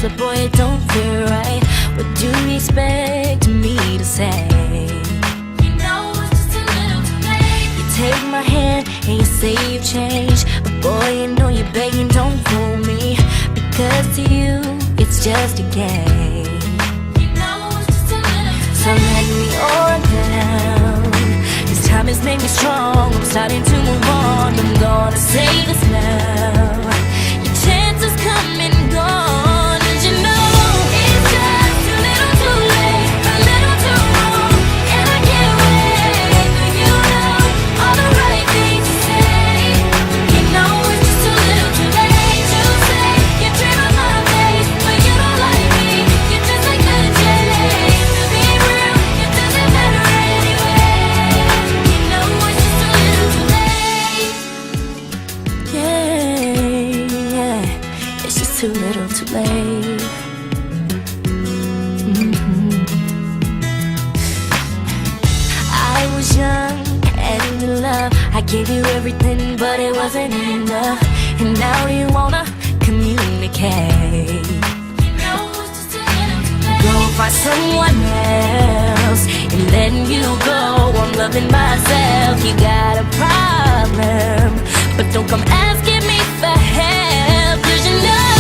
close, but boy, it don't feel right. What do you expect me to say? You know it's just a little too late. You take my hand and you say you've changed, but boy, you know you're begging, don't fool me, because to you, it's just a game. You know it's just a little too late. So let me on down. This time has made me strong, I'm starting to move on. I'm gonna say this now. Your chance is coming and gone, and you know it's just a little too late, a little too wrong, and I can't wait for you know all the right things to say. You know it's just a little too late to say you dream of my face, but you don't like me. You're just like the J. To be real, it doesn't matter anyway. You know it's just a little too late. Yeah, it's just too little too late. I was young and in love, I gave you everything, but it wasn't enough. And now you wanna communicate. You know it's just a little too late. Go find someone else and letting you go. I'm loving myself. You got a problem, but don't come asking me for help, 'cause you know